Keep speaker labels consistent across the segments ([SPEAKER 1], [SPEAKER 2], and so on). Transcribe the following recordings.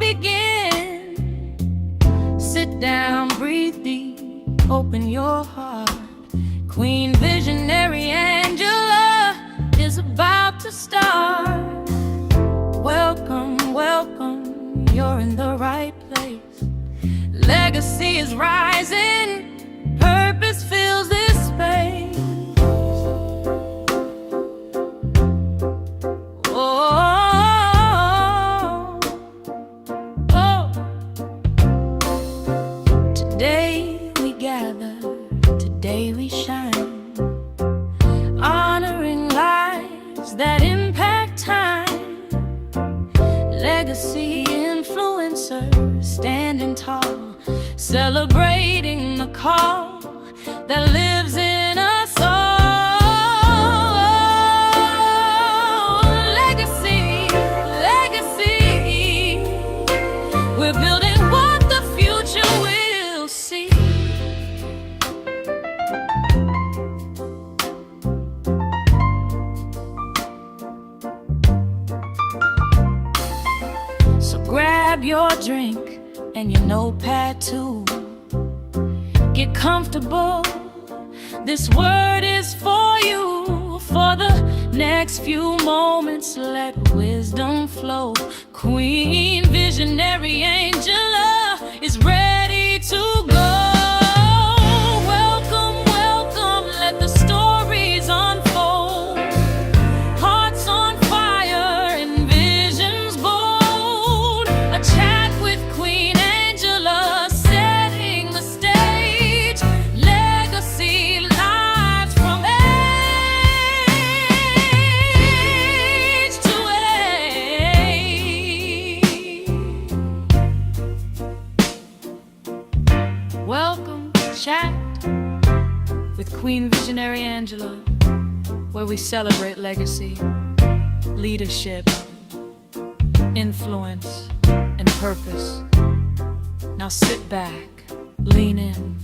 [SPEAKER 1] begin. Sit down, breathe deep, open your heart. Queen Visionary Angela is about to start. Welcome, welcome, you're in the right place. Legacy is rising, purpose fills this space. Today we gather, today we shine, honoring lives that impact time. Legacy influencers standing tall, celebrating the call that lives in us all. Legacy, legacy, we're building what the future will see. So grab your drink and your notepad too. Get comfortable, this word is for you. For the next few moments, let wisdom flow. Queen Visionary Angela is ready to go. Welcome, welcome, let the stories unfold. Hearts on fire and visions bold. A chat with Queen Angela, setting the stage. Legacy lives from age to age. Welcome to Chat with Queen Visionary Angela, where we celebrate legacy, leadership, influence, and purpose. Now sit back, lean in,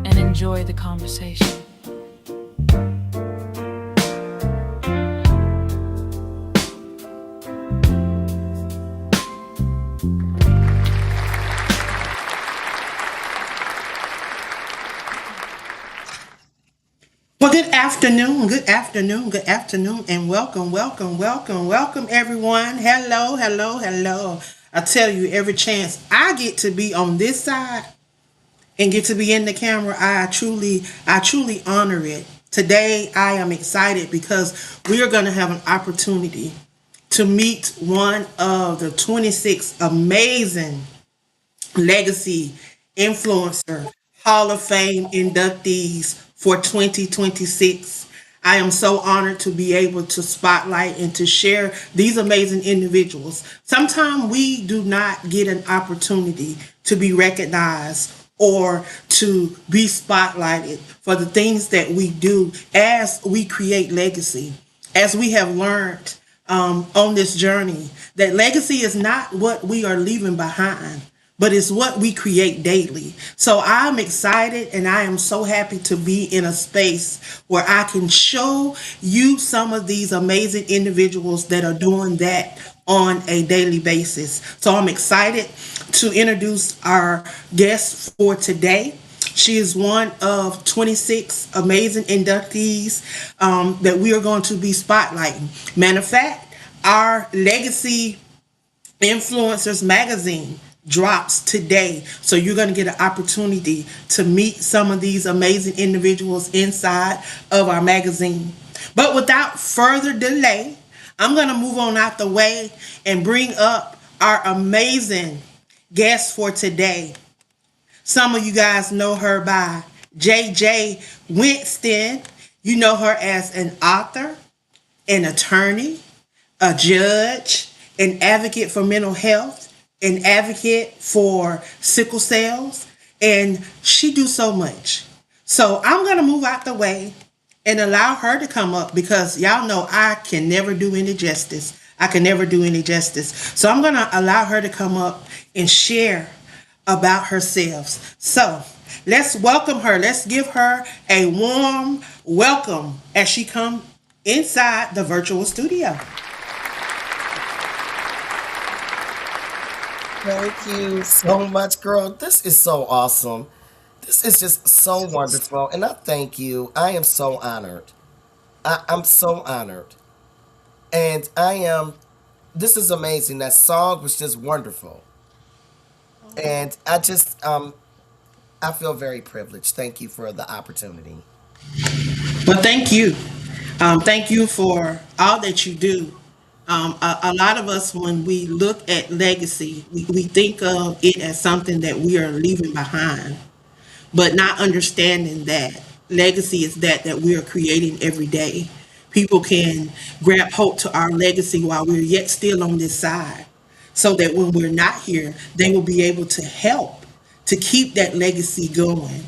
[SPEAKER 1] and enjoy the conversation.
[SPEAKER 2] Well, good afternoon, good afternoon, good afternoon, and welcome, welcome, welcome, welcome, everyone. Hello, hello, hello. I tell you, every chance I get to be on this side and get to be in the camera, I truly honor it. Today, I am excited because we are going to have an opportunity to meet one of the 26 amazing legacy influencer Hall of Fame inductees for 2026. I am so honored to be able to spotlight and to share these amazing individuals. Sometimes we do not get an opportunity to be recognized or to be spotlighted for the things that we do as we create legacy. As we have learned on this journey, that legacy is not what we are leaving behind, but it's what we create daily. So I'm excited and I am so happy to be in a space where I can show you some of these amazing individuals that are doing that on a daily basis. So I'm excited to introduce our guest for today. She is one of 26 amazing inductees that we are going to be spotlighting. Matter of fact, our Legacy Influencers magazine drops today, so you're going to get an opportunity to meet some of these amazing individuals inside of our magazine. But without further delay, I'm going to move on out the way and bring up our amazing guest for today. Some of you guys know her by JJ Winston. You know her as an author, an attorney, a judge, an advocate for mental health, an advocate for sickle cells, and she do so much. So I'm going to move out the way and allow her to come up because y'all know I can never do any justice. I can never do any justice. So I'm going to allow her to come up and share about herself. So let's welcome her. Let's give her a warm welcome as she comes inside the virtual studio.
[SPEAKER 3] Thank you so much, girl. This is so awesome. This is just so wonderful. And I thank you. I am so honored. I'm so honored. And this is amazing. That song was just wonderful. And I feel very privileged. Thank you for the opportunity.
[SPEAKER 2] Well, thank you. Thank you for all that you do. A lot of us, when we look at legacy, we think of it as something that we are leaving behind, but not understanding that legacy is that we are creating every day. People can grab hold to our legacy while we're yet still on this side, so that when we're not here, they will be able to help to keep that legacy going.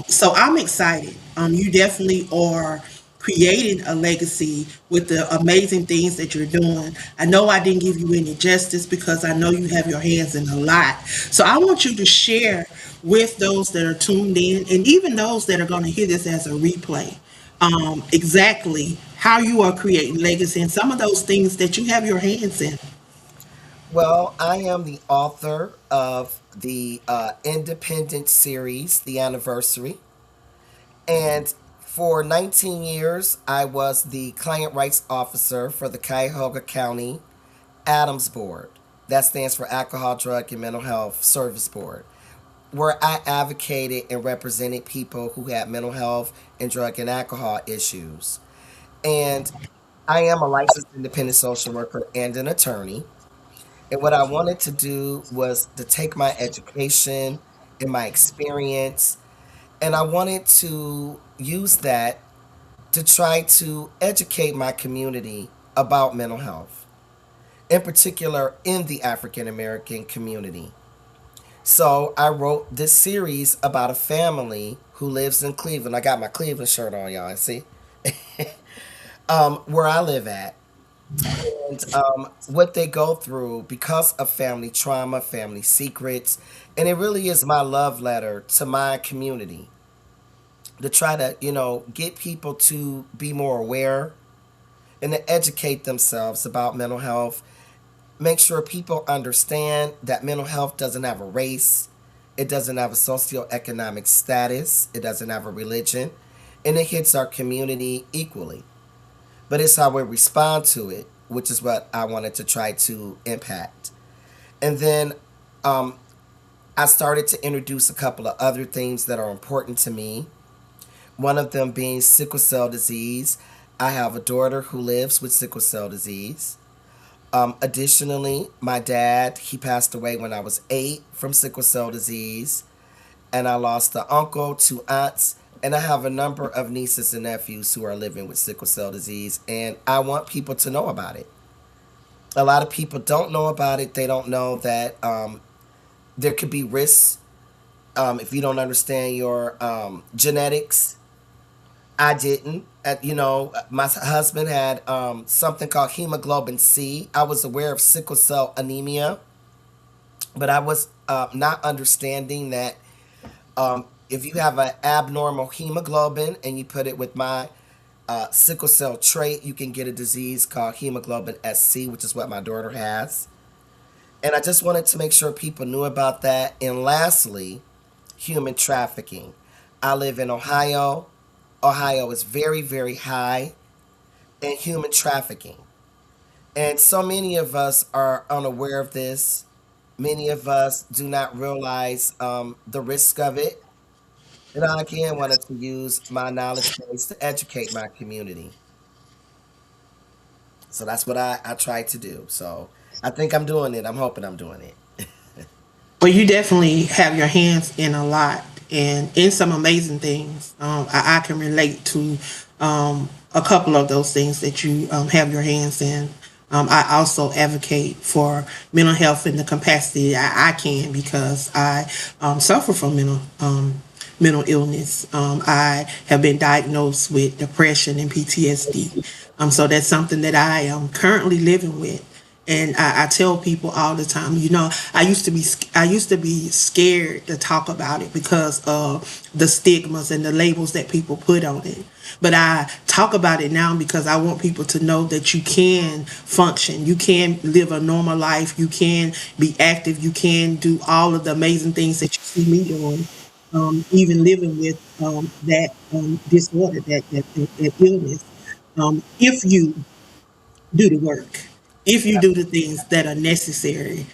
[SPEAKER 2] So I'm excited. You definitely are creating a legacy with the amazing things that you're doing. I know I didn't give you any justice because I know you have your hands in a lot. So I want you to share with those that are tuned in and even those that are going to hear this as a replay, exactly how you are creating legacy and some of those things that you have your hands in.
[SPEAKER 3] Well, I am the author of the independent series, The Anniversary. And for 19 years, I was the client rights officer for the Cuyahoga County Adams Board. That stands for Alcohol, Drug, and Mental Health Service Board, where I advocated and represented people who had mental health and drug and alcohol issues. And I am a licensed independent social worker and an attorney. And what I wanted to do was to take my education and my experience, and I wanted to use that to try to educate my community about mental health, in particular in the African American community. So I wrote this series about a family who lives in Cleveland. I got my Cleveland shirt on, y'all. See, where I live at, and what they go through because of family trauma, family secrets, and it really is my love letter to my community to try to, get people to be more aware and to educate themselves about mental health. Make sure people understand that mental health doesn't have a race, it doesn't have a socioeconomic status, it doesn't have a religion, and it hits our community equally. But it's how we respond to it, which is what I wanted to try to impact. And then I started to introduce a couple of other things that are important to me. One of them being sickle cell disease. I have a daughter who lives with sickle cell disease. Additionally, my dad, he passed away when I was 8 from sickle cell disease. And I lost an uncle, 2 aunts, and I have a number of nieces and nephews who are living with sickle cell disease. And I want people to know about it. A lot of people don't know about it. They don't know that there could be risks if you don't understand your genetics. I didn't. My husband had something called hemoglobin C. I was aware of sickle cell anemia, but I was not understanding that if you have an abnormal hemoglobin and you put it with my sickle cell trait, you can get a disease called hemoglobin SC, which is what my daughter has. And I just wanted to make sure people knew about that. And lastly, human trafficking. I live in Ohio. Ohio is very, very high in human trafficking. And so many of us are unaware of this. Many of us do not realize the risk of it. And I again wanted to use my knowledge base to educate my community. So that's what I try to do. So I think I'm doing it. I'm hoping I'm doing it.
[SPEAKER 2] Well, you definitely have your hands in a lot and in some amazing things. I can relate to a couple of those things that you have your hands in. I also advocate for mental health in the capacity I can because I suffer from mental illness. I have been diagnosed with depression and PTSD. So that's something that I am currently living with. And I tell people all the time, I used to be scared to talk about it because of the stigmas and the labels that people put on it. But I talk about it now because I want people to know that you can function, you can live a normal life, you can be active, you can do all of the amazing things that you see me doing. Even living with that disorder, that illness, if you do the work, if you do the things that are necessary.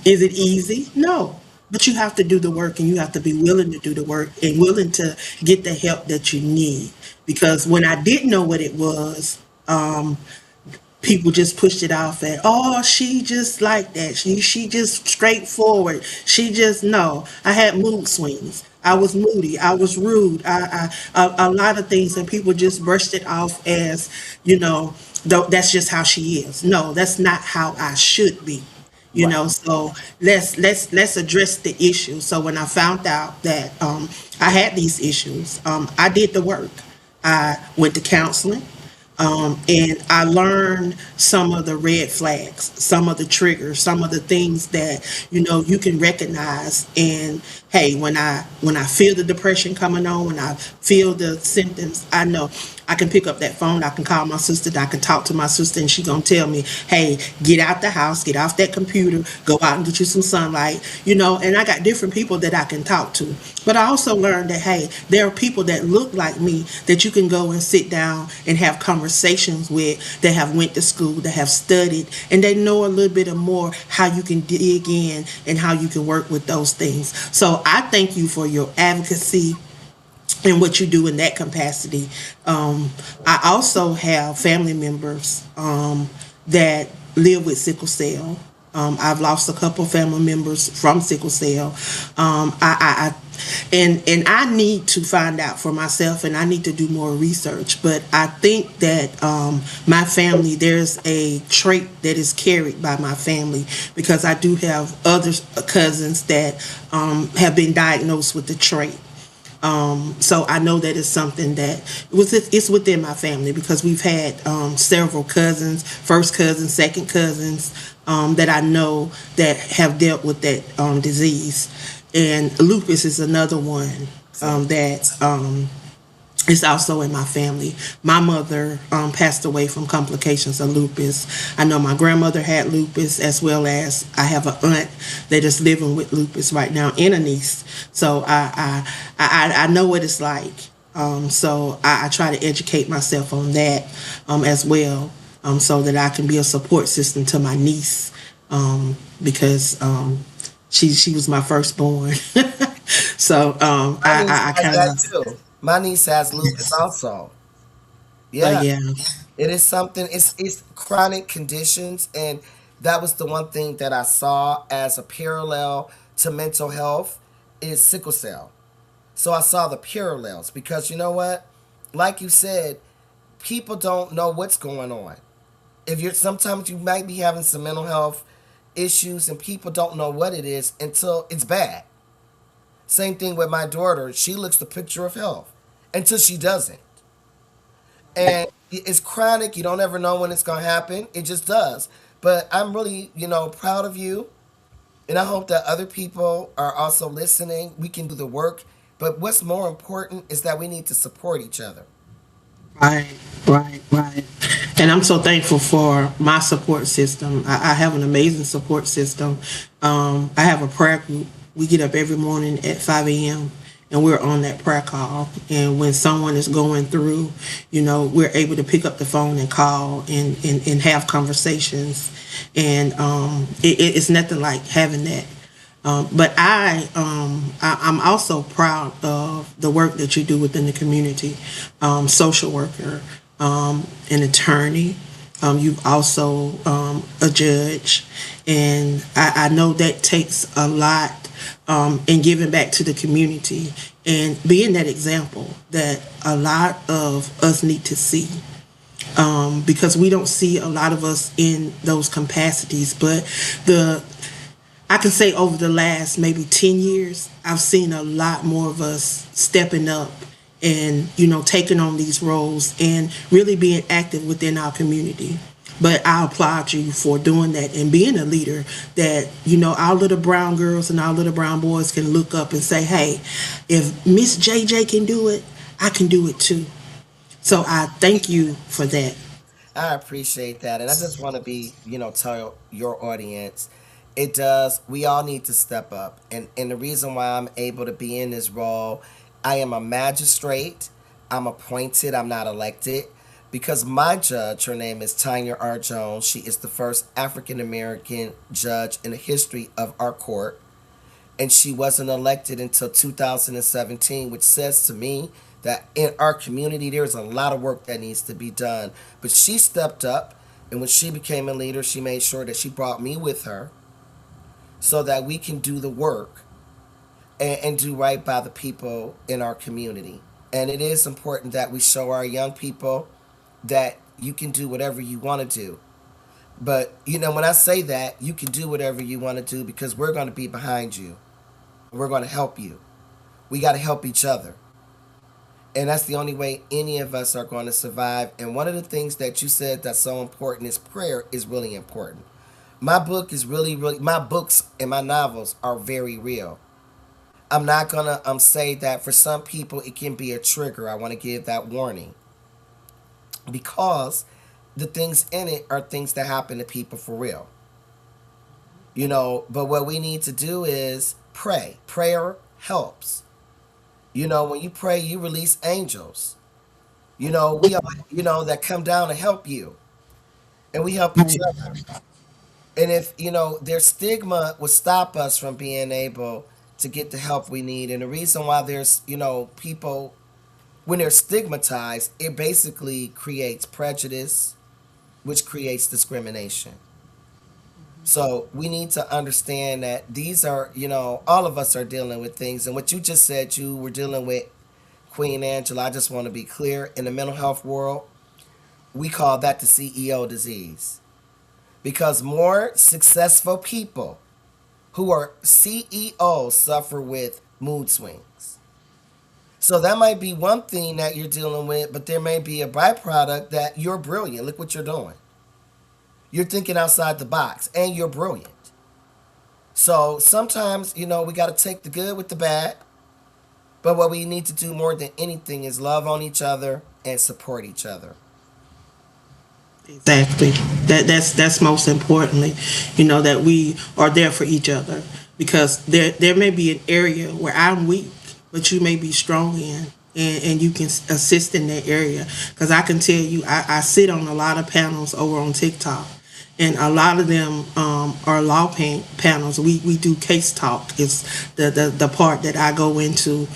[SPEAKER 2] Is it easy? No. But you have to do the work, and you have to be willing to do the work and willing to get the help that you need. Because when I didn't know what it was, people just pushed it off at, oh, she just like that, she just straightforward, she just, no, I had mood swings, I was moody, I was rude, a lot of things, and people just brushed it off as, that's just how she is. No, that's not how I should be.
[SPEAKER 3] Right.
[SPEAKER 2] So let's address the issue. So when I found out that I had these issues, I did the work. I went to counseling, and I learned some of the red flags, some of the triggers, some of the things that you can recognize. And hey, when I feel the depression coming on, when I feel the symptoms, I know I can pick up that phone. I can call my sister. I can talk to my sister, and she gonna tell me, "Hey, get out the house, get off that computer, go out and get you some sunlight." And I got different people that I can talk to. But I also learned that, hey, there are people that look like me that you can go and sit down and have conversations with, that have went to school, that have studied, and they know a little bit of more how you can dig in and how you can work with those things. So I thank you for your advocacy and what you do in that capacity. I also have family members that live with sickle cell. I've lost a couple family members from sickle cell. And I need to find out for myself, and I need to do more research. But I think that my family, there's a trait that is carried by my family, because I do have other cousins that have been diagnosed with the trait. So I know that it's something that it's within my family, because we've had several cousins, first cousins, second cousins, that I know that have dealt with that disease. And lupus is another one that is also in my family. My mother passed away from complications of lupus. I know my grandmother had lupus, as well as I have an aunt that is living with lupus right now, and a niece. So I know what it's like. So I try to educate myself on that as well, so that I can be a support system to my niece, because she was my firstborn. So
[SPEAKER 3] My niece
[SPEAKER 2] I
[SPEAKER 3] has
[SPEAKER 2] kind
[SPEAKER 3] that
[SPEAKER 2] of,
[SPEAKER 3] too. My niece has lupus also.
[SPEAKER 2] so
[SPEAKER 3] Yeah,
[SPEAKER 2] yeah.
[SPEAKER 3] it is something. It's chronic conditions, and that was the one thing that I saw as a parallel to mental health is sickle cell. So I saw the parallels, because you know what, like you said, people don't know what's going on. If you're sometimes you might be having some mental health issues, and people don't know what it is until it's bad. Same thing with my daughter. She looks the picture of health until she doesn't. And it's chronic. You don't ever know when it's going to happen. It just does. But I'm really, proud of you. And I hope that other people are also listening. We can do the work. But what's more important is that we need to support each other.
[SPEAKER 2] Right, right. And I'm so thankful for my support system. I have an amazing support system. I have a prayer group. We get up every morning at 5 a.m. and we're on that prayer call. And when someone is going through, we're able to pick up the phone and call and have conversations. And it's nothing like having that. But I'm also proud of the work that you do within the community. Social worker, an attorney. You've also a judge, and I know that takes a lot in giving back to the community and being that example that a lot of us need to see. Because we don't see a lot of us in those capacities, but the I can say over the last maybe 10 years, I've seen a lot more of us stepping up and, taking on these roles and really being active within our community. But I applaud you for doing that and being a leader that, our little brown girls and our little brown boys can look up and say, hey, if Miss JJ can do it, I can do it too. So I thank you for that.
[SPEAKER 3] I appreciate that. And I just want to tell your audience, it does, we all need to step up. And the reason why I'm able to be in this role, I am a magistrate. I'm appointed, I'm not elected. Because my judge, her name is Tanya R. Jones, she is the first African American judge in the history of our court. And she wasn't elected until 2017, which says to me that in our community there's a lot of work that needs to be done. But she stepped up, and when she became a leader, she made sure that she brought me with her so that we can do the work and do right by the people in our community. And it is important that we show our young people that you can do whatever you want to do. But, when I say that, you can do whatever you want to do because we're going to be behind you. We're going to help you. We got to help each other. And that's the only way any of us are going to survive. And one of the things that you said that's so important is prayer is really important. My book is really, really, my books and my novels are very real. I'm not going to say that for some people it can be a trigger. I want to give that warning. Because the things in it are things that happen to people for real. But what we need to do is pray. Prayer helps. When you pray, you release angels. We are, that come down to help you. And we help each other. And if, their stigma would stop us from being able to get the help we need. And the reason why there's, people, when they're stigmatized, it basically creates prejudice, which creates discrimination. So we need to understand that these are, all of us are dealing with things. And what you just said, you were dealing with, Queen Angela, I just want to be clear. In the mental health world, we call that the CEO disease. Because more successful people who are CEOs suffer with mood swings. So that might be one thing that you're dealing with, but there may be a byproduct that you're brilliant. Look what you're doing. You're thinking outside the box and you're brilliant. So sometimes, we got to take the good with the bad. But what we need to do more than anything is love on each other and support each other.
[SPEAKER 2] Exactly. That's most importantly, that we are there for each other because there may be an area where I'm weak, but you may be strong in. And you can assist in that area because I can tell you I sit on a lot of panels over on TikTok, and a lot of them are law panels. We do case talk. It's the part that I go into.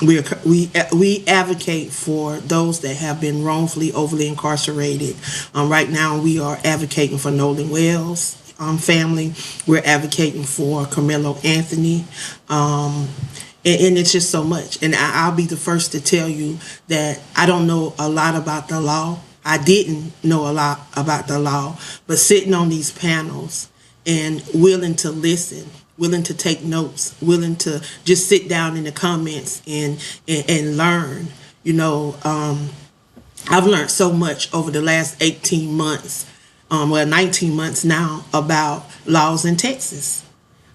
[SPEAKER 2] We advocate for those that have been wrongfully overly incarcerated. Right now we are advocating for Nolan Wells family. We're advocating for Carmelo Anthony. And it's just so much. And I'll be the first to tell you that I don't know a lot about the law. I didn't know a lot about the law, but sitting on these panels and willing to listen, willing to take notes, willing to just sit down in the comments and learn. I've learned so much over the last 18 months, 19 months now, about laws in Texas.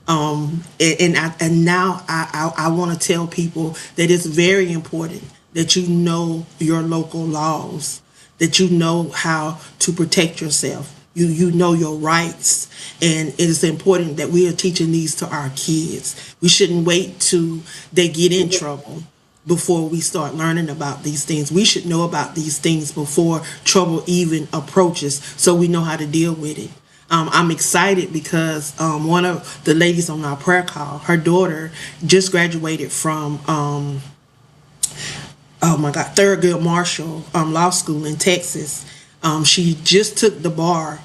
[SPEAKER 2] And now I want to tell people that it's very important that you know your local laws, that you know how to protect yourself. You know your rights, and it is important that we are teaching these to our kids. We shouldn't wait till they get in trouble before we start learning about these things. We should know about these things before trouble even approaches, so we know how to deal with it. I'm excited because one of the ladies on our prayer call, her daughter just graduated from oh my God, Thurgood Marshall Law School in Texas. She just took the bar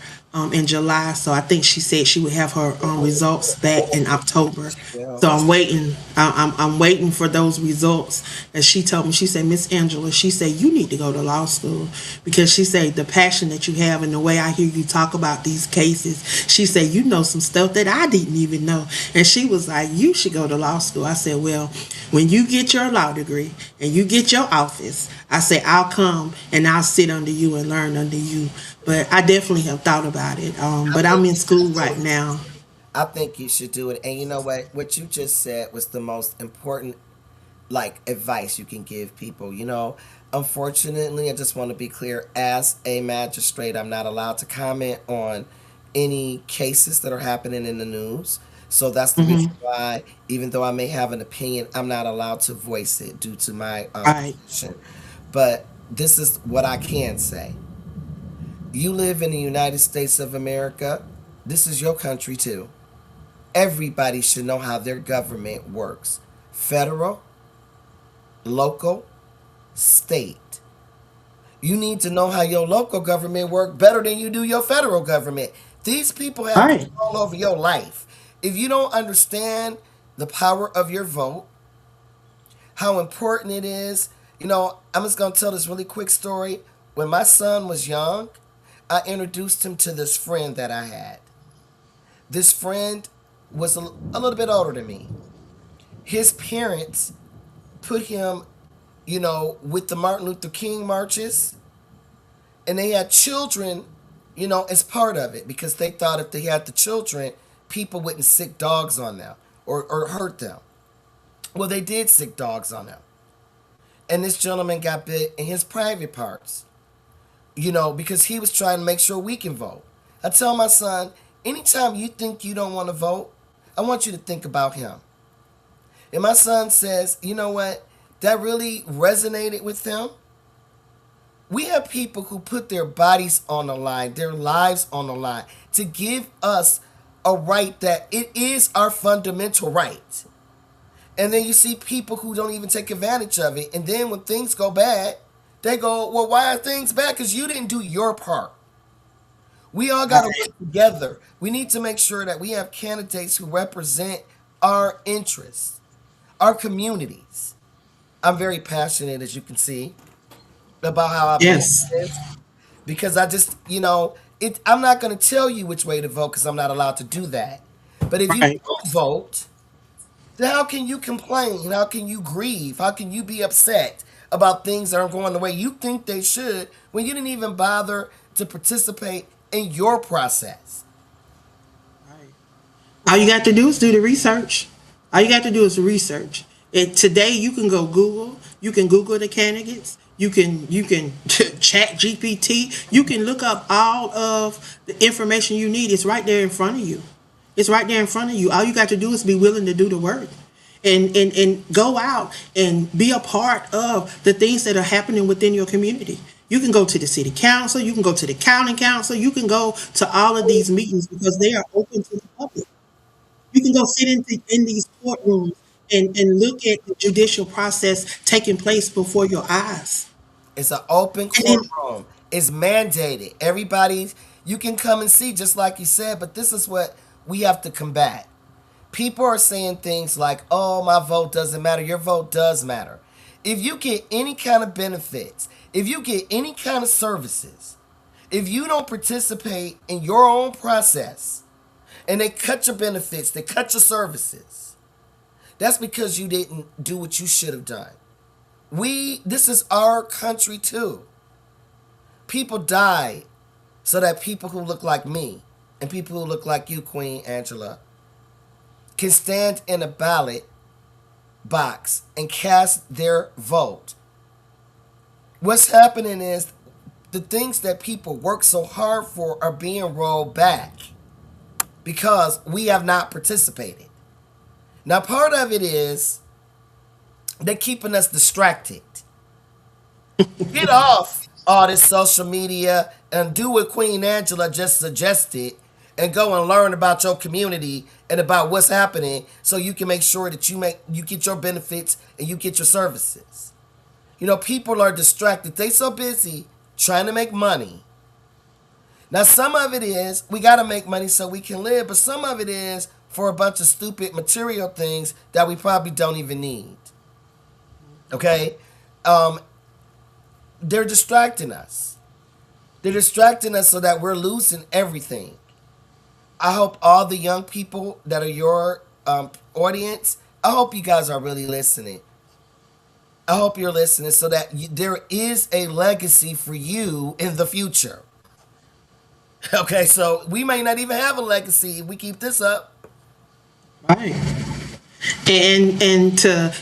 [SPEAKER 2] in July, so I think she said she would have her results back in October. So I'm waiting. I'm waiting for those results. And she told me, she said, Miss Angela, she said you need to go to law school because she said the passion that you have and the way I hear you talk about these cases. She said you know some stuff that I didn't even know, and she was like, you should go to law school. I said, well, when you get your law degree and you get your office, I say I'll come and I'll sit under you and learn under you. But I definitely have thought about it.
[SPEAKER 3] I
[SPEAKER 2] But I'm
[SPEAKER 3] think
[SPEAKER 2] in
[SPEAKER 3] you should
[SPEAKER 2] school
[SPEAKER 3] do
[SPEAKER 2] right
[SPEAKER 3] it.
[SPEAKER 2] now.
[SPEAKER 3] I think you should do it. And you know what? What you just said was the most important like advice you can give people. Unfortunately, I just want to be clear, as a magistrate, I'm not allowed to comment on any cases that are happening in the news. So that's the reason
[SPEAKER 2] Hmm.
[SPEAKER 3] why, even though I may have an opinion, I'm not allowed to voice it due to my
[SPEAKER 2] Right.
[SPEAKER 3] position. But this is what I can say. You live in the United States of America. This is your country too. Everybody should know how their government works: federal, local, state. You need to know how your local government work better than you do your federal government. These people have
[SPEAKER 2] Right.
[SPEAKER 3] control over your life. If you don't understand the power of your vote, how important it is, I'm just going to tell this really quick story. When my son was young, I introduced him to this friend that I had. This friend was a little bit older than me. His parents put him, with the Martin Luther King marches, and they had children, as part of it because they thought if they had the children, people wouldn't sick dogs on them or hurt them. Well, they did sick dogs on them. And this gentleman got bit in his private parts, because he was trying to make sure we can vote. I tell my son, anytime you think you don't want to vote, I want you to think about him. And my son says, you know what? That really resonated with him. We have people who put their bodies on the line, their lives on the line, to give us a right that it is our fundamental right. And then you see people who don't even take advantage of it. And then when things go bad, they go, well, why are things bad? Because you didn't do your part. We all got to
[SPEAKER 2] Right.
[SPEAKER 3] work together. We need to make sure that we have candidates who represent our interests, our communities. I'm very passionate, as you can see, about how I believe
[SPEAKER 2] Yes.
[SPEAKER 3] this because I just, I'm not going to tell you which way to vote because I'm not allowed to do that. But if you
[SPEAKER 2] Right.
[SPEAKER 3] don't vote, then how can you complain? How can you grieve? How can you be upset about things that aren't going the way you think they should when you didn't even bother to participate in your process?
[SPEAKER 2] Right. All you got to do is do the research. All you got to do is research. Today you can go Google. You can Google the candidates. You can chat GPT. You can look up all of the information you need. It's right there in front of you. It's right there in front of you. All you got to do is be willing to do the work. And go out and be a part of the things that are happening within your community. You can go to the city council, you can go to the county council, you can go to all of these meetings because they are open to the public. You can go sit in these courtrooms and look at the judicial process taking place before your eyes.
[SPEAKER 3] It's an open
[SPEAKER 2] And then,
[SPEAKER 3] courtroom. It's mandated. Everybody, you can come and see, just like you said, but this is what we have to combat. People are saying things like, oh, my vote doesn't matter. Your vote does matter. If you get any kind of benefits, if you get any kind of services, if you don't participate in your own process and they cut your benefits, they cut your services, that's because you didn't do what you should have done. This is our country too. People die so that people who look like me and people who look like you, Queen Angela, can stand in a ballot box and cast their vote. What's happening is the things that people work so hard for are being rolled back because we have not participated. Now, part of it is they're keeping us distracted. Get off all this social media and do what Queen Angela just suggested and go and learn about your community and about what's happening so you can make sure that you get your benefits and you get your services. People are distracted. They so busy trying to make money. Now some of it is we got to make money so we can live, but some of it is for a bunch of stupid material things that we probably don't even need. Okay? Um, they're distracting us. They're distracting us so that we're losing everything. I hope all the young people that are your audience, I hope you guys are really listening. I hope you're listening so that there is a legacy for you in the future. Okay, so we may not even have a legacy if we keep this up.
[SPEAKER 2] Right. And to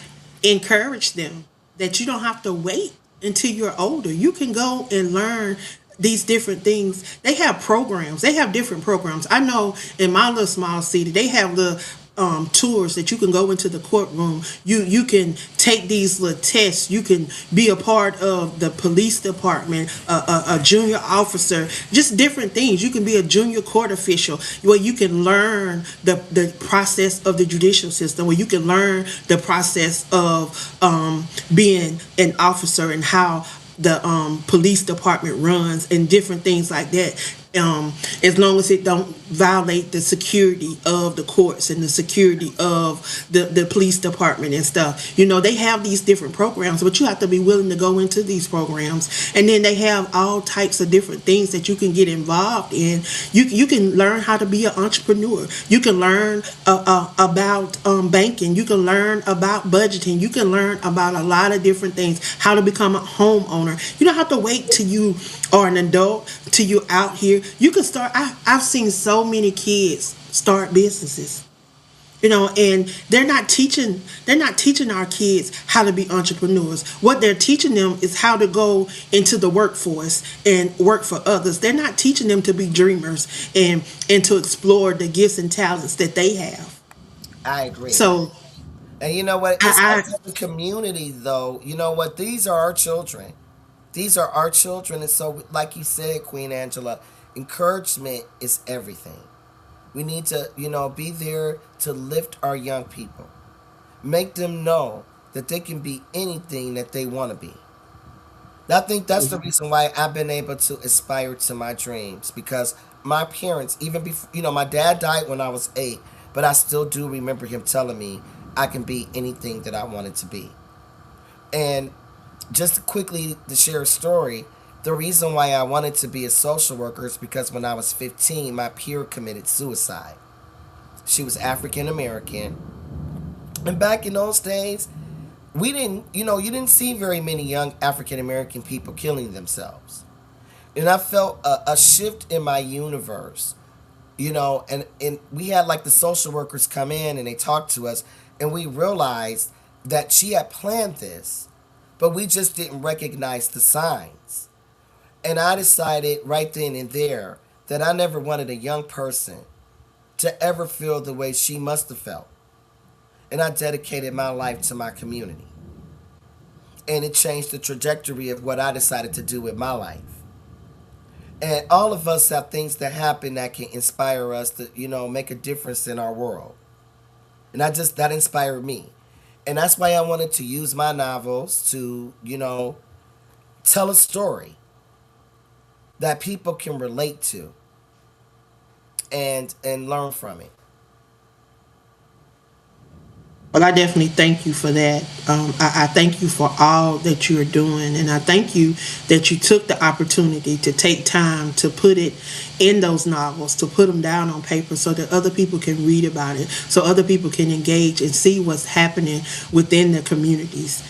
[SPEAKER 2] encourage them that you don't have to wait until you're older. You can go and learn these different things. They have programs. They have different programs. I know in my little small city, they have the tours that you can go into the courtroom. You can take these little tests. You can be a part of the police department, a junior officer, just different things. You can be a junior court official where you can learn the process of the judicial system, where you can learn the process of being an officer and how the police department runs and different things like that. As long as it don't violate the security of the courts and the security of the police department and stuff. You know, they have these different programs, but you have to be willing to go into these programs. And then they have all types of different things that you can get involved in. You can learn how to be an entrepreneur. You can learn about banking. You can learn about budgeting. You can learn about a lot of different things, how to become a homeowner. You don't have to wait till you are an adult, till you out here. You can start. I've seen so many kids start businesses, you know, and they're not teaching our kids how to be entrepreneurs. What they're teaching them is how to go into the workforce and work for others. They're not teaching them to be dreamers and to explore the gifts and talents that they have.
[SPEAKER 3] I agree.
[SPEAKER 2] So
[SPEAKER 3] And you know what? It's
[SPEAKER 2] I,
[SPEAKER 3] up to the community, though. You know what? These are our children. These are our children. And so, like you said, Queen Angela, encouragement is everything. We need to, be there to lift our young people, make them know that they can be anything that they want to be. I think that's the reason why I've been able to aspire to my dreams because my parents, even before, my dad died when I was 8, but I still do remember him telling me I can be anything that I wanted to be. And just quickly to share a story, the reason why I wanted to be a social worker is because when I was 15, my peer committed suicide. She was African American. And back in those days, we didn't, you didn't see very many young African American people killing themselves. And I felt a shift in my universe, and we had like the social workers come in and they talked to us, and we realized that she had planned this, but we just didn't recognize the signs. And I decided right then and there that I never wanted a young person to ever feel the way she must have felt. And I dedicated my life to my community. And it changed the trajectory of what I decided to do with my life. And all of us have things that happen that can inspire us to, make a difference in our world. And that inspired me. And that's why I wanted to use my novels to, tell a story that people can relate to and learn from it.
[SPEAKER 2] Well, I definitely thank you for that. I thank you for all that you're doing, and I thank you that you took the opportunity to take time to put it in those novels, to put them down on paper so that other people can read about it, so other people can engage and see what's happening within the communities.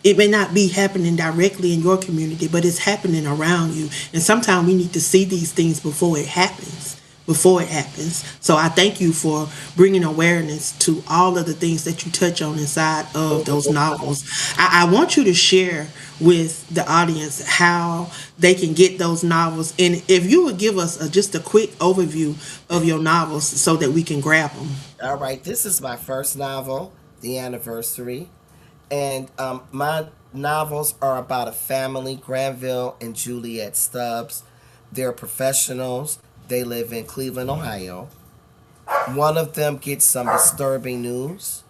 [SPEAKER 2] It may not be happening directly in your community, but it's happening around you. And sometimes we need to see these things before it happens. Before it happens. So I thank you for bringing awareness to all of the things that you touch on inside of those novels. I want you to share with the audience how they can get those novels. And if you would give us just a quick overview of your novels so that we can grab them.
[SPEAKER 3] All right, this is my first novel, The Anniversary. And my novels are about a family, Granville and Juliet Stubbs. They're professionals. They live in Cleveland, Ohio. One of them gets some disturbing news,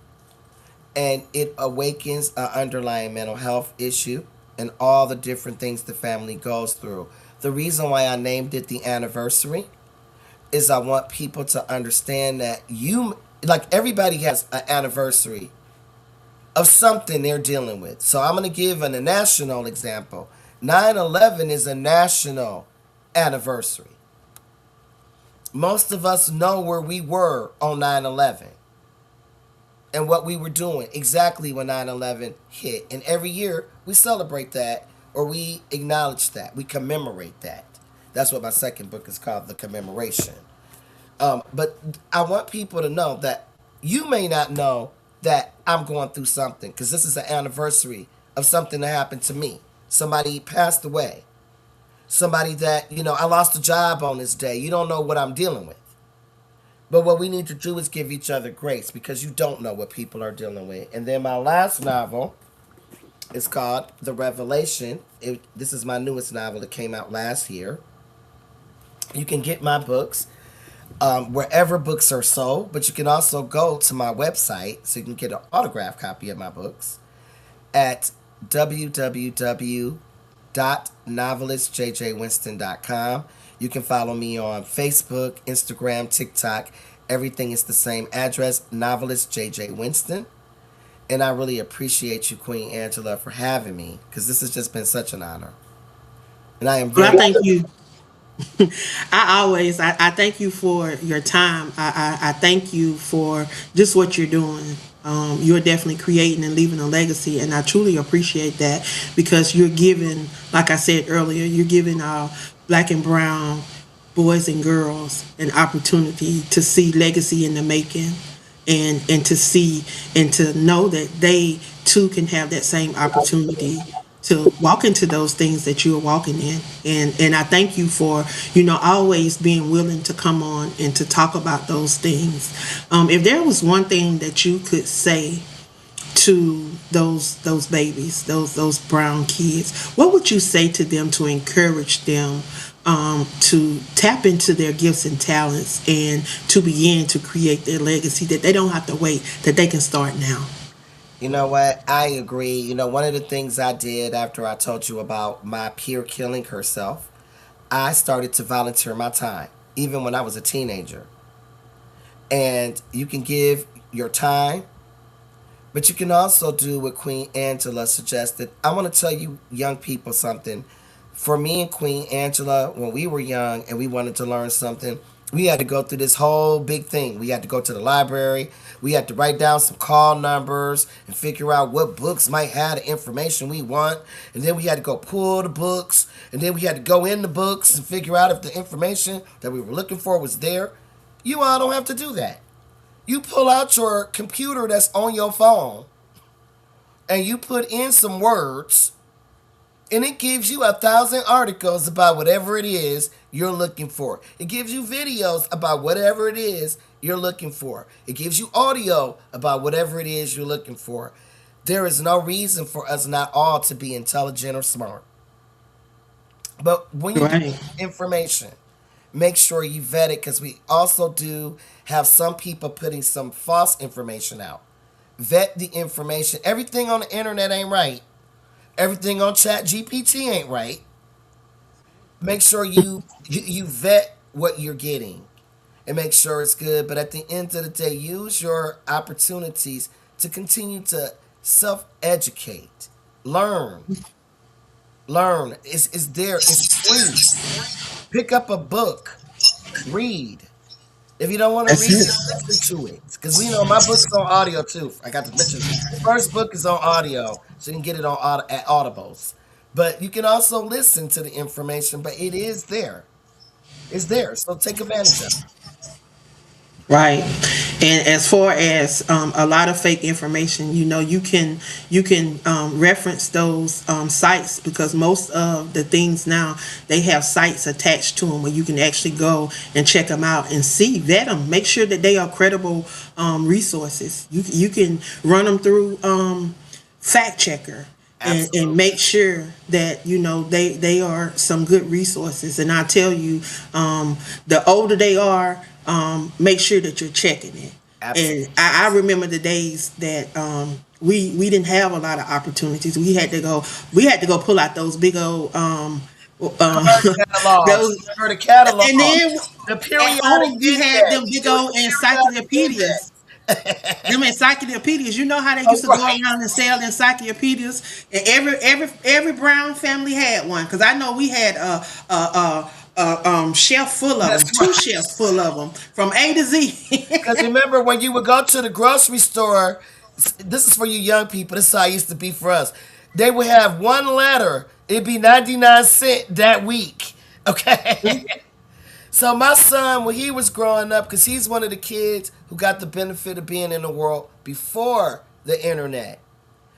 [SPEAKER 3] and it awakens an underlying mental health issue and all the different things the family goes through. The reason why I named it The Anniversary is I want people to understand that like everybody has an anniversary of something they're dealing with. So I'm going to give a national example. 9/11 is a national anniversary. Most of us know where we were on 9/11. and what we were doing exactly when 9/11 hit. And every year we celebrate that, or we acknowledge that, we commemorate that. That's what my second book is called, The Commemoration. But I want people to know that you may not know that I'm going through something, because this is an anniversary of something that happened to me. Somebody passed away. Somebody that, I lost a job on this day. You don't know what I'm dealing with. But what we need to do is give each other grace, because you don't know what people are dealing with. And then my last novel is called The Revelation. This is my newest novel that came out last year. You can get my books wherever books are sold, but you can also go to my website so you can get an autographed copy of my books at www.novelistjjwinston.com. You can follow me on Facebook, Instagram, TikTok. Everything is the same address, Novelist JJ Winston. And I really appreciate you, Queen Angela, for having me, because this has just been such an honor. And I am
[SPEAKER 2] Well,
[SPEAKER 3] very.
[SPEAKER 2] I thank you. I thank you for your time. I thank you for just what you're doing. You're definitely creating and leaving a legacy, and I truly appreciate that because you're giving, like I said earlier, you're giving our black and brown boys and girls an opportunity to see legacy in the making, and to see and to know that they too can have that same opportunity to walk into those things that you're walking in. And I thank you for always being willing to come on and to talk about those things. If there was one thing that you could say to those babies, those brown kids, what would you say to them to encourage them to tap into their gifts and talents and to begin to create their legacy, that they don't have to wait, that they can start now?
[SPEAKER 3] You know what? I agree. One of the things I did after I told you about my peer killing herself, I started to volunteer my time, even when I was a teenager. And you can give your time, but you can also do what Queen Angela suggested. I want to tell you, young people, something. For me and Queen Angela, when we were young and we wanted to learn something, we had to go through this whole big thing. We had to go to the library. We had to write down some call numbers and figure out what books might have the information we want. And then we had to go pull the books. And then we had to go in the books and figure out if the information that we were looking for was there. You all don't have to do that. You pull out your computer that's on your phone and you put in some words, and it gives you 1,000 articles about whatever it is you're looking for. It gives you videos about whatever it is you're looking for. It gives you audio about whatever it is you're looking for. There is no reason for us not all to be intelligent or smart. But when you get
[SPEAKER 2] Right.
[SPEAKER 3] information, make sure you vet it, because we also do have some people putting some false information out. Vet the information. Everything on the internet ain't right. Everything on Chat GPT ain't right. Make sure you vet what you're getting and make sure it's good. But at the end of the day, use your opportunities to continue to self educate, learn, learn. It's there. It's free. Pick up a book, read. If you don't want to
[SPEAKER 2] That's
[SPEAKER 3] read it,
[SPEAKER 2] it.
[SPEAKER 3] listen to it. Because we know my book's on audio too. I got to mention, the first book is on audio, so you can get it on at Audibles. But you can also listen to the information. But it is there. It's there. So take advantage of it.
[SPEAKER 2] Right. And as far as a lot of fake information, you can reference those sites, because most of the things now, they have sites attached to them where you can actually go and check them out and see, vet them, make sure that they are credible resources. You can run them through fact checker, and
[SPEAKER 3] Absolutely.
[SPEAKER 2] make sure that they are some good resources. And I tell you, the older they are, make sure that you're checking it. And
[SPEAKER 3] Absolutely.
[SPEAKER 2] I remember the days that we didn't have a lot of opportunities. We had to go pull out those big old
[SPEAKER 3] Card catalogs.
[SPEAKER 2] those.
[SPEAKER 3] For the
[SPEAKER 2] And
[SPEAKER 3] catalog.
[SPEAKER 2] then
[SPEAKER 3] The
[SPEAKER 2] at
[SPEAKER 3] periodic
[SPEAKER 2] home we had them
[SPEAKER 3] index.
[SPEAKER 2] big
[SPEAKER 3] It was
[SPEAKER 2] old
[SPEAKER 3] the periodic
[SPEAKER 2] encyclopedias.
[SPEAKER 3] index.
[SPEAKER 2] Them encyclopedias. You know how they
[SPEAKER 3] Oh,
[SPEAKER 2] used to go
[SPEAKER 3] right.
[SPEAKER 2] around and sell encyclopedias, and every brown family had one. Because I know we had shelf full of
[SPEAKER 3] That's
[SPEAKER 2] them, two
[SPEAKER 3] right.
[SPEAKER 2] shelves full of them, from A to Z.
[SPEAKER 3] Because remember when you would go to the grocery store, this is for you young people, this is how it used to be for us. They would have one letter, it'd be 99 cents that week. Okay. So my son, when he was growing up, because he's one of the kids who got the benefit of being in the world before the internet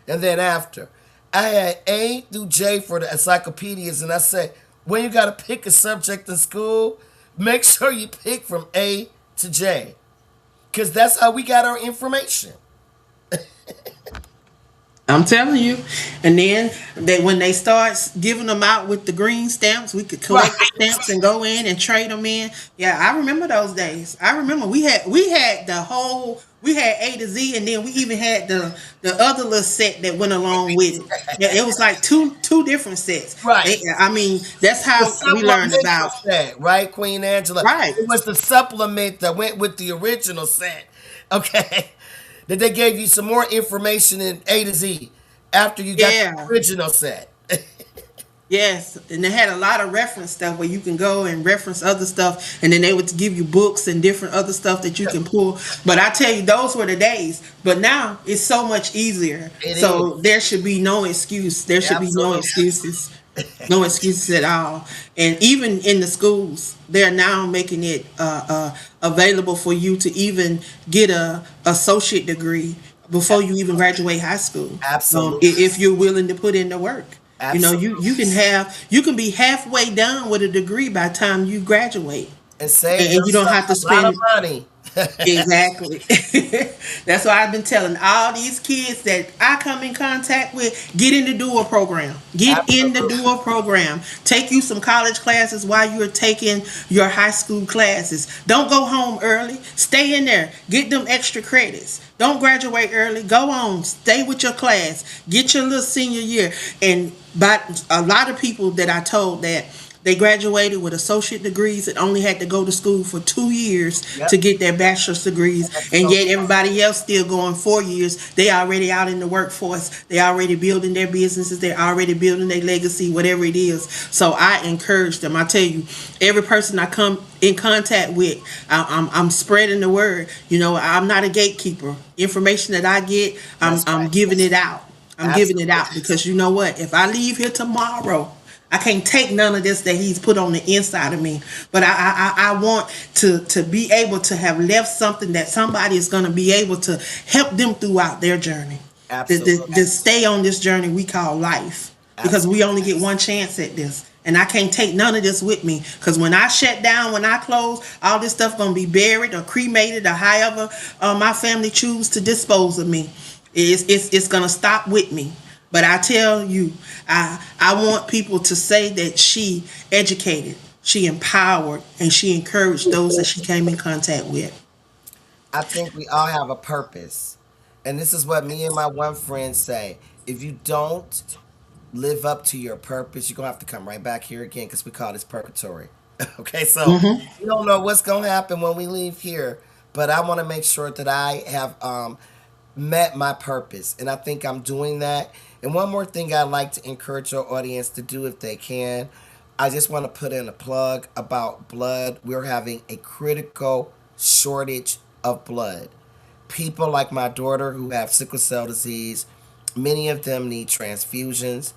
[SPEAKER 3] and then after, I had A through J for the encyclopedias, and I said, when you got to pick a subject in school, make sure you pick from A to J, because that's how we got our information.
[SPEAKER 2] I'm telling you. And then when they start giving them out with the green stamps, we could
[SPEAKER 3] Right.
[SPEAKER 2] collect the stamps and go in and trade them in. Yeah, I remember those days. I remember we had the whole, we had A to Z, and then we even had the other little set that went along with it. Yeah, it was like two different sets.
[SPEAKER 3] Right.
[SPEAKER 2] I mean, that's
[SPEAKER 3] The
[SPEAKER 2] how we learned
[SPEAKER 3] supplemental
[SPEAKER 2] about.
[SPEAKER 3] set, right, Queen Angela?
[SPEAKER 2] Right.
[SPEAKER 3] It was the supplement that went with the original set. Okay. That they gave you some more information in A to Z after you got the
[SPEAKER 2] Yeah.
[SPEAKER 3] original set.
[SPEAKER 2] Yes, and they had a lot of reference stuff where you can go and reference other stuff, and then they would give you books and different other stuff that you can pull. But I tell you, those were the days. But now it's so much easier.
[SPEAKER 3] It
[SPEAKER 2] So
[SPEAKER 3] is.
[SPEAKER 2] there should be no excuse. There should be no
[SPEAKER 3] Absolutely.
[SPEAKER 2] excuses. No excuses at all. And even in the schools, they're now making it available for you to even get a associate degree before you even graduate high school.
[SPEAKER 3] Absolutely.
[SPEAKER 2] If you're willing to put in the work. You know,
[SPEAKER 3] Absolutely.
[SPEAKER 2] you can be halfway done with a degree by the time you graduate,
[SPEAKER 3] And save
[SPEAKER 2] and you don't
[SPEAKER 3] yourself
[SPEAKER 2] have to
[SPEAKER 3] a lot of
[SPEAKER 2] spend.
[SPEAKER 3] money.
[SPEAKER 2] Exactly. That's why I've been telling all these kids that I come in contact with, get in the dual program. Get in the
[SPEAKER 3] Absolutely.
[SPEAKER 2] dual program. Take you some college classes while you're taking your high school classes. Don't go home early. Stay in there. Get them extra credits. Don't graduate early. Go on. Stay with your class. Get your little senior year. And by a lot of people that I told that they graduated with associate degrees and only had to go to school for 2 years
[SPEAKER 3] Yep.
[SPEAKER 2] to get their bachelor's degrees,
[SPEAKER 3] That's
[SPEAKER 2] and
[SPEAKER 3] so
[SPEAKER 2] yet everybody else still going 4 years. They already out in the workforce. They already building their businesses. They're already building their legacy, whatever it is. So I encourage them. I tell you, every person I come in contact with, I'm spreading the word. You know, I'm not a gatekeeper. Information that I get,
[SPEAKER 3] That's
[SPEAKER 2] I'm
[SPEAKER 3] right.
[SPEAKER 2] giving it out. I'm giving it
[SPEAKER 3] Absolutely.
[SPEAKER 2] out because you know what? If I leave here tomorrow, I can't take none of this that he's put on the inside of me. But I want to be able to have left something that somebody is going to be able to help them throughout their journey.
[SPEAKER 3] Absolutely.
[SPEAKER 2] To stay on this journey we call life. Because we only get one chance at this. And I can't take none of this with me. Because when I shut down, when I close, all this stuff going to be buried or cremated or however my family choose to dispose of me. It's going to stop with me. But I tell you, I want people to say that she educated, she empowered, and she encouraged those that she came in contact with.
[SPEAKER 3] I think we all have a purpose. And this is what me and my one friend say. If you don't live up to your purpose, you're going to have to come right back here again because we call this purgatory. Okay, so we don't know what's going to happen when we leave here, but I want to make sure that I have met my purpose. And I think I'm doing that. And one more thing I'd like to encourage your audience to do if they can, I just want to put in a plug about blood. We're having a critical shortage of blood. People like my daughter who have sickle cell disease, many of them need transfusions.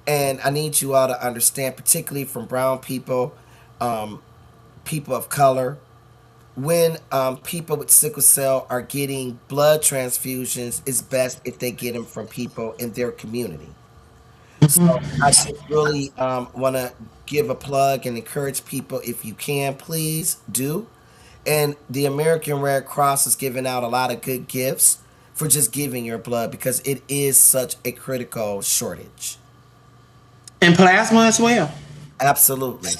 [SPEAKER 3] And I need you all to understand, particularly from brown people, people of color, when people with sickle cell are getting blood transfusions, it's best if they get them from people in their community. So I just really want to give a plug and encourage people, if you can, please do. And the American Red Cross is giving out a lot of good gifts for just giving your blood because it is such a critical shortage.
[SPEAKER 2] And plasma as well.
[SPEAKER 3] Absolutely.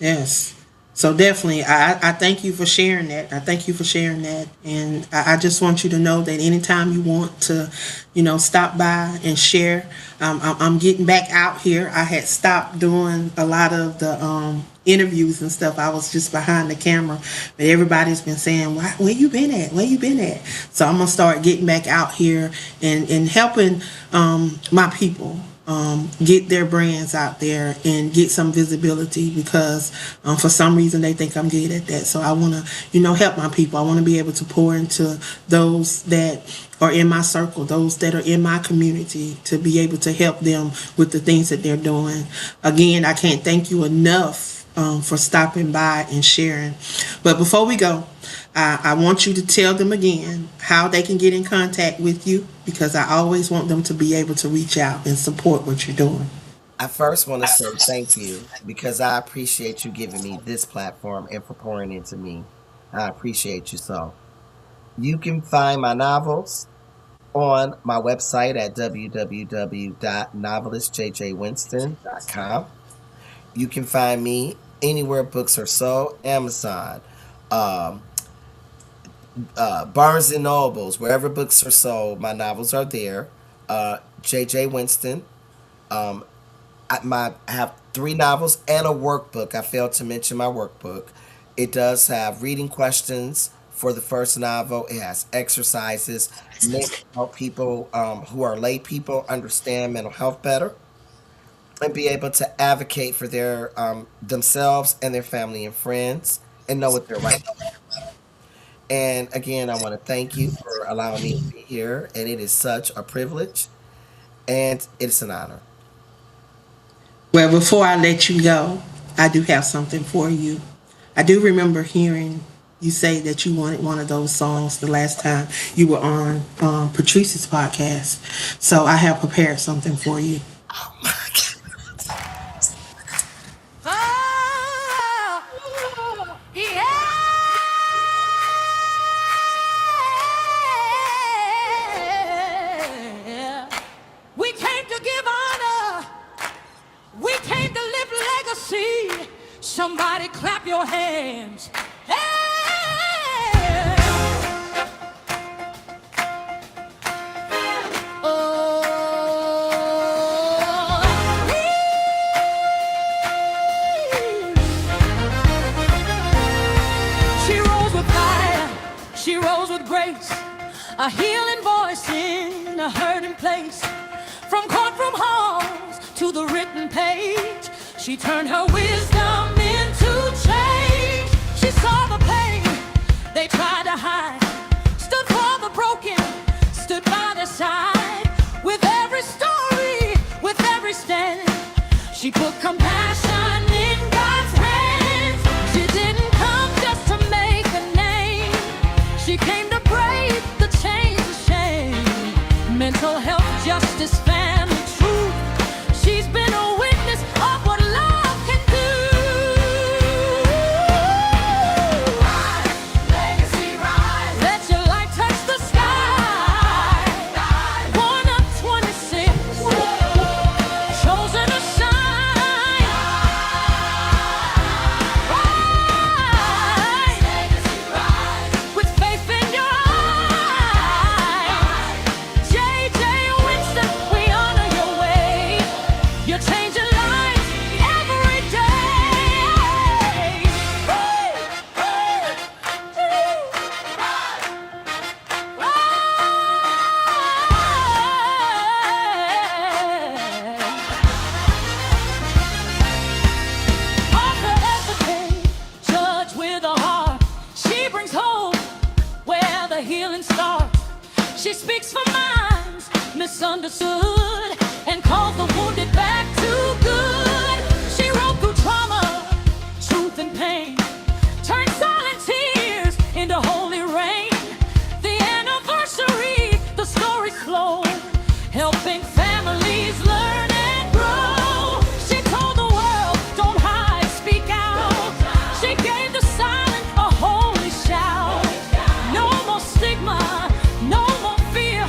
[SPEAKER 2] Yes. So definitely, I thank you for sharing that. I thank you for sharing that, and I just want you to know that anytime you want to, stop by and share, I'm getting back out here. I had stopped doing a lot of the interviews and stuff. I was just behind the camera, but everybody's been saying, "Where you been at? Where you been at?" So I'm gonna start getting back out here and helping my people. get their brands out there and get some visibility because for some reason they think I'm good at that. So I want to, help my people. I want to be able to pour into those that are in my circle, those that are in my community, to be able to help them with the things that they're doing. Again, I can't thank you enough for stopping by and sharing. But before we go, I want you to tell them again how they can get in contact with you because I always want them to be able to reach out and support what you're doing.
[SPEAKER 3] I first want to say thank you because I appreciate you giving me this platform and for pouring into me. I appreciate you so. You can find my novels on my website at www.novelistjjwinston.com. You can find me anywhere books are sold, Amazon, um, Barnes and Nobles, wherever books are sold, my novels are there. JJ Winston. Um, I have three novels and a workbook. I failed to mention my workbook. It does have reading questions for the first novel. It has exercises meant to help people who are lay people understand mental health better and be able to advocate for their themselves and their family and friends and know what their rights are. And again, I want to thank you for allowing me to be here. And it is such a privilege and it's an honor.
[SPEAKER 2] Well, before I let you go, I do have something for you. I do remember hearing you say that you wanted one of those songs the last time you were on Patrice's podcast. So I have prepared something for you.
[SPEAKER 3] Oh my
[SPEAKER 1] Oh, yeah. We came to give honor. We came to live legacy. Somebody clap your hands. Hey! She rose with fire, she rose with grace, a healing voice in a hurting place. From courtroom halls to the written page, she turned her wisdom into change. She saw the pain they tried to hide, stood for the broken, stood by their side. With every story, with every stand, she put compassion in God's hands. She didn't come just to make a name. She came to break the chains of shame. Mental health, justice, family, truth. She's been a witness of what love can do. Rise, legacy, rise. Let your light touch the sky. One of 26, chosen to shine. Rise, legacy, rise. With faith in your eyes. J.J. Winston, we honor your way. You're changing lives every day. Author, advocate, judge with a heart. She brings hope where the healing starts. She speaks for minds misunderstood and calls the wounded back to good. She wrote through trauma, truth and pain, turned silent tears into holy rain. The anniversary, the story slow, helping families learn and grow. She told the world, don't hide, speak out. She gave the silent a holy shout. No more stigma, no more fear.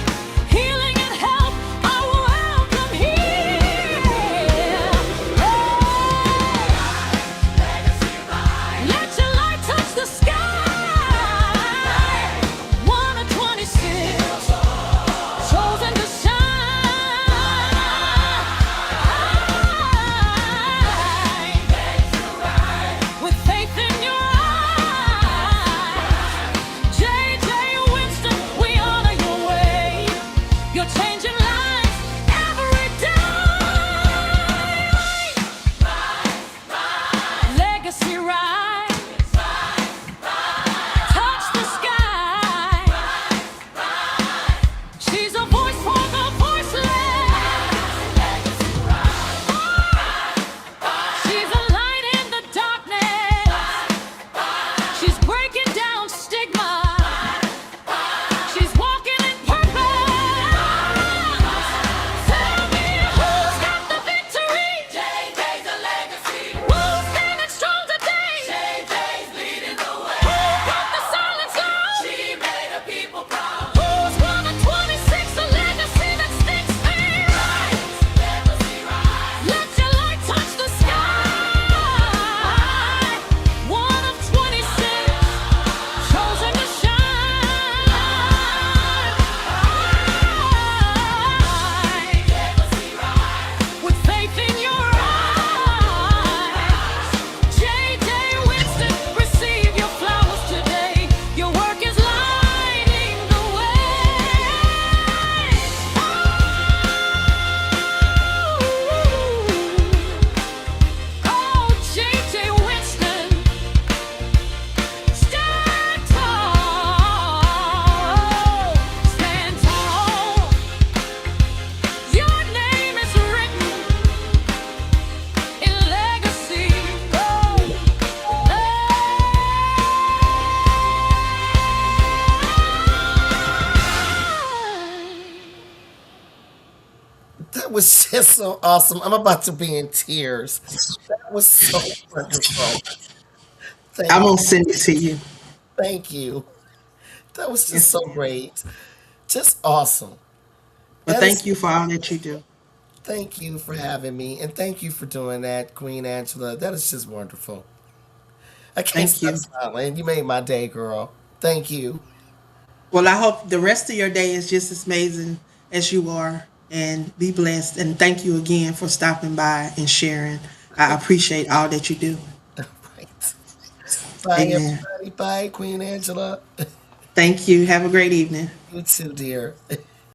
[SPEAKER 1] Healing and help are welcome here. Legacy rise.
[SPEAKER 3] was just so awesome. I'm about to be in tears. That was so wonderful.
[SPEAKER 2] I'm
[SPEAKER 3] Thank
[SPEAKER 2] gonna
[SPEAKER 3] you.
[SPEAKER 2] send it to you.
[SPEAKER 3] Thank you. That was just
[SPEAKER 2] Yes,
[SPEAKER 3] so
[SPEAKER 2] ma'am.
[SPEAKER 3] great. Just awesome.
[SPEAKER 2] But
[SPEAKER 3] That is,
[SPEAKER 2] thank you for all that you do.
[SPEAKER 3] thank you for having me. And thank you for doing that, Queen Angela. That is just wonderful. I can't
[SPEAKER 2] Thank
[SPEAKER 3] stop
[SPEAKER 2] you.
[SPEAKER 3] smiling. You made my day, girl. Thank you.
[SPEAKER 2] Well, I hope the rest of your day is just as amazing as you are, and be blessed. And thank you again for stopping by and sharing. I appreciate all that you do.
[SPEAKER 3] Right. Bye,
[SPEAKER 2] Amen.
[SPEAKER 3] everybody. Bye, Queen Angela.
[SPEAKER 2] Thank you. Have a great evening.
[SPEAKER 3] You too, dear.